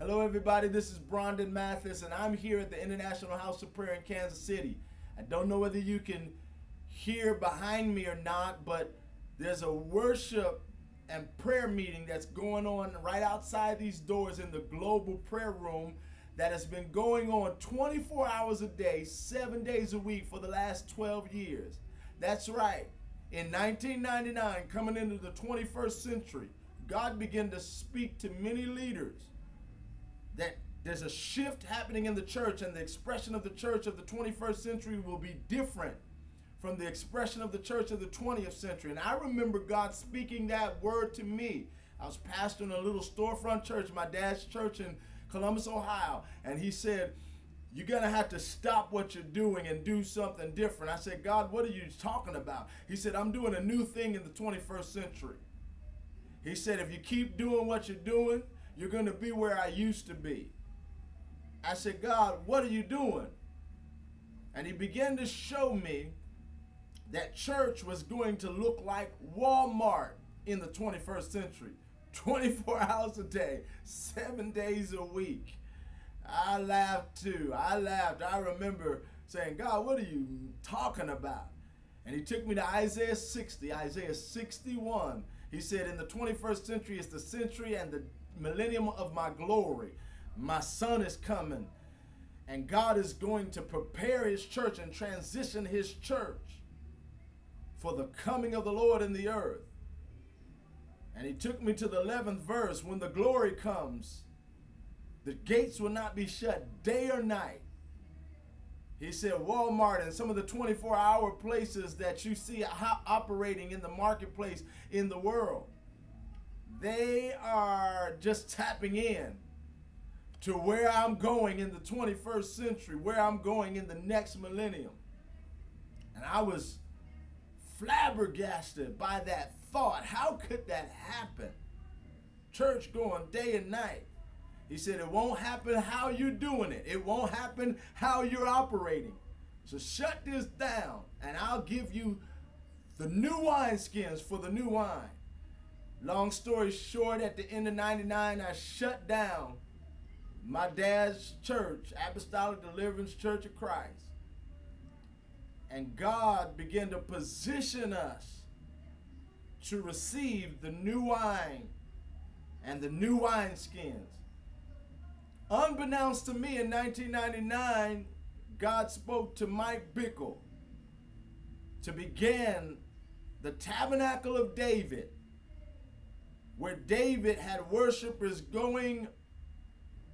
Hello, everybody. This is Brandon Mathis, and I'm here at the International House of Prayer in Kansas City. I don't know whether you can hear behind me or not, but there's a worship and prayer meeting that's going on right outside these doors in the global prayer room that has been going on 24 hours a day, 7 days a week for the last 12 years. That's right. In 1999, coming into the 21st century, God began to speak to many leaders that there's a shift happening in the church, and the expression of the church of the 21st century will be different from the expression of the church of the 20th century. And I remember God speaking that word to me. I was pastoring a little storefront church, my dad's church in Columbus, Ohio, and he said, "You're going to have to stop what you're doing and do something different." I said, "God, what are you talking about?" He said, "I'm doing a new thing in the 21st century." He said, "If you keep doing what you're doing, you're going to be where I used to be." I said, "God, what are you doing?" And he began to show me that church was going to look like Walmart in the 21st century. 24 hours a day, 7 days a week. I laughed too. I laughed. I remember saying, "God, what are you talking about?" And he took me to Isaiah 60, Isaiah 61. He said, "In the 21st century is the century and the millennium of my glory. My son is coming, and God is going to prepare his church and transition his church for the coming of the Lord in the earth." And he took me to the 11th verse. "When the glory comes, the gates will not be shut day or night." He said Walmart and some of the 24-hour places that you see operating in the marketplace in the world, they are just tapping in to where I'm going in the 21st century, where I'm going in the next millennium. And I was flabbergasted by that thought. How could that happen? Church going day and night. He said, "It won't happen how you're doing it. It won't happen how you're operating. So shut this down, and I'll give you the new wineskins for the new wine." Long story short, at the end of 99, I shut down my dad's church, Apostolic Deliverance Church of Christ. And God began to position us to receive the new wine and the new wineskins. Unbeknownst to me, in 1999, God spoke to Mike Bickle to begin the Tabernacle of David, where David had worshipers going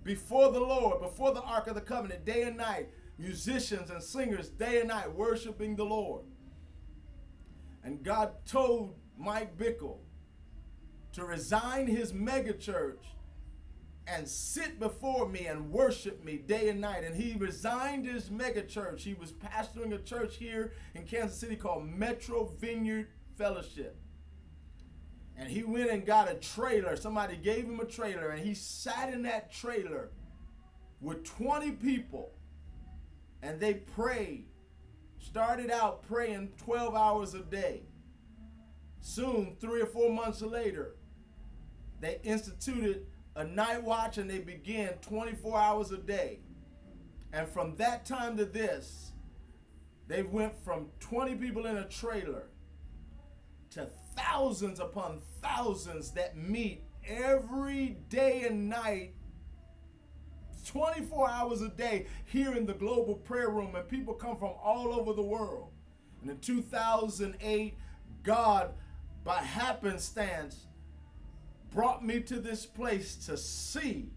before the Lord, before the Ark of the Covenant, day and night, musicians and singers day and night worshiping the Lord. And God told Mike Bickle to resign his megachurch and sit before me and worship me day and night. And he resigned his megachurch. He was pastoring a church here in Kansas City called Metro Vineyard Fellowship. And he went and got a trailer. Somebody gave him a trailer, and he sat in that trailer with 20 people, and they prayed. Started out praying 12 hours a day. Soon, 3 or 4 months later, they instituted a night watch, and they began 24 hours a day. And from that time to this, they went from 20 people in a trailer to thousands upon thousands that meet every day and night, 24 hours a day here in the global prayer room, and people come from all over the world. And in 2008, God, by happenstance, brought me to this place to see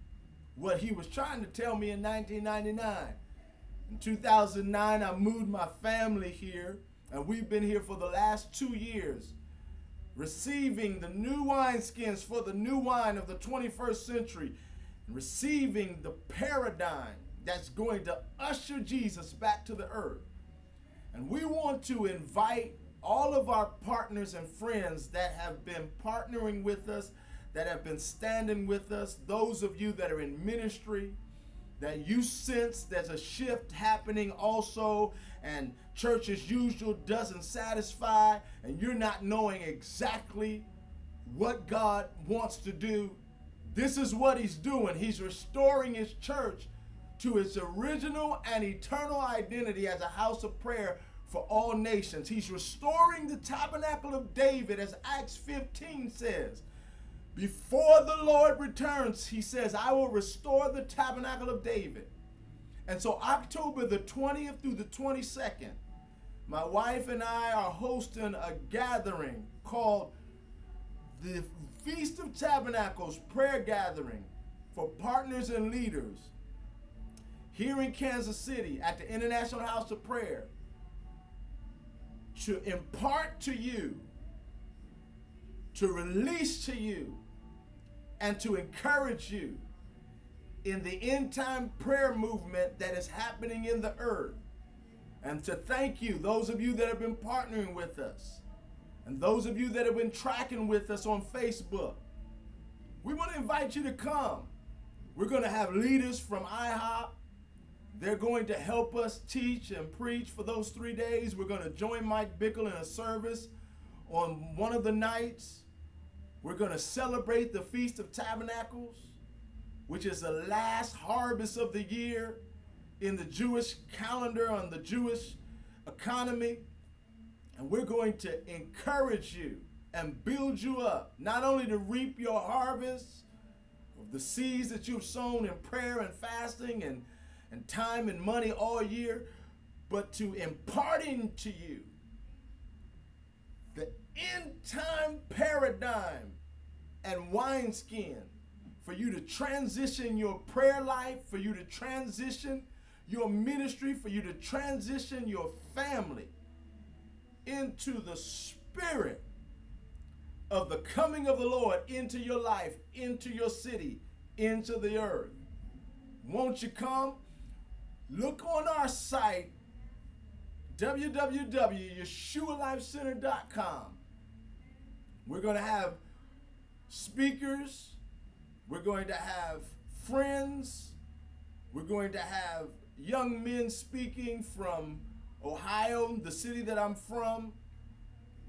what he was trying to tell me in 1999. In 2009, I moved my family here, and we've been here for the last 2 years, receiving the new wineskins for the new wine of the 21st century, and receiving the paradigm that's going to usher Jesus back to the earth. And we want to invite all of our partners and friends that have been partnering with us, that have been standing with us, those of you that are in ministry, that you sense there's a shift happening also, and church as usual doesn't satisfy, and you're not knowing exactly what God wants to do. This is what he's doing. He's restoring his church to its original and eternal identity as a house of prayer for all nations. He's restoring the tabernacle of David, as Acts 15 says. Before the Lord returns, he says, I will restore the tabernacle of David. And so October the 20th through the 22nd, my wife and I are hosting a gathering called the Feast of Tabernacles Prayer Gathering for partners and leaders here in Kansas City at the International House of Prayer, to impart to you, to release to you, and to encourage you in the end time prayer movement that is happening in the earth. And to thank you, those of you that have been partnering with us, and those of you that have been tracking with us on Facebook. We want to invite you to come. We're going to have leaders from IHOP. They're going to help us teach and preach for those 3 days. We're going to join Mike Bickle in a service on one of the nights. We're going to celebrate the Feast of Tabernacles, which is the last harvest of the year in the Jewish calendar, on the Jewish economy. And we're going to encourage you and build you up, not only to reap your harvest of the seeds that you've sown in prayer and fasting and time and money all year, but to imparting to you the end time paradigm and wineskin for you to transition your prayer life, for you to transition your ministry, for you to transition your family into the spirit of the coming of the Lord into your life, into your city, into the earth. Won't you come? Look on our site, www.yeshualifecenter.com. We're going to have speakers. We're going to have friends. We're going to have young men speaking from Ohio, the city that I'm from.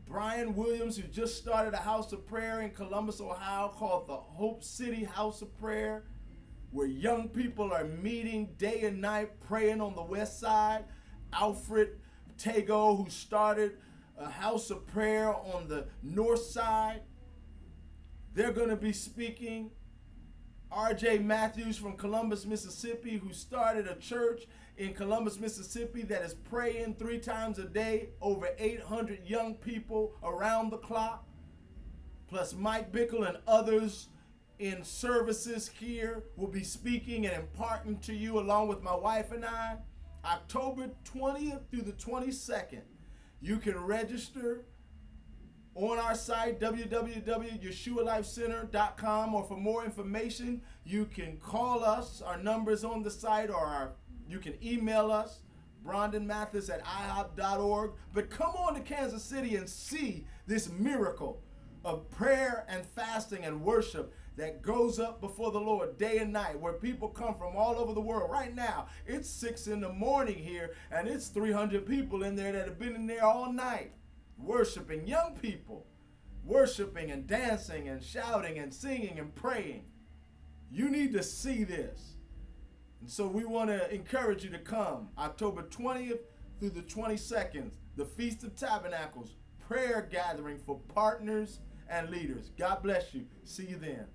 Brian Williams, who just started a house of prayer in Columbus, Ohio, called the Hope City House of Prayer, where young people are meeting day and night praying on the west side. Alfred Tago, who started a house of prayer on the north side, they're going to be speaking. R.J. Matthews from Columbus, Mississippi, who started a church in Columbus, Mississippi that is praying 3 times a day, over 800 young people around the clock, plus Mike Bickle and others in services here will be speaking and imparting to you, along with my wife and I, October 20th through the 22nd. You can register on our site, www.yeshualifecenter.com, or for more information, you can call us. Our number's on the site, or you can email us, brondonmathis@ihop.org. But come on to Kansas City and see this miracle of prayer and fasting and worship that goes up before the Lord day and night, where people come from all over the world. Right now, it's 6 in the morning here, and it's 300 people in there that have been in there all night, worshiping, young people, worshiping and dancing and shouting and singing and praying. You need to see this. And so we want to encourage you to come October 20th through the 22nd, the Feast of Tabernacles, prayer gathering for partners and leaders. God bless you. See you then.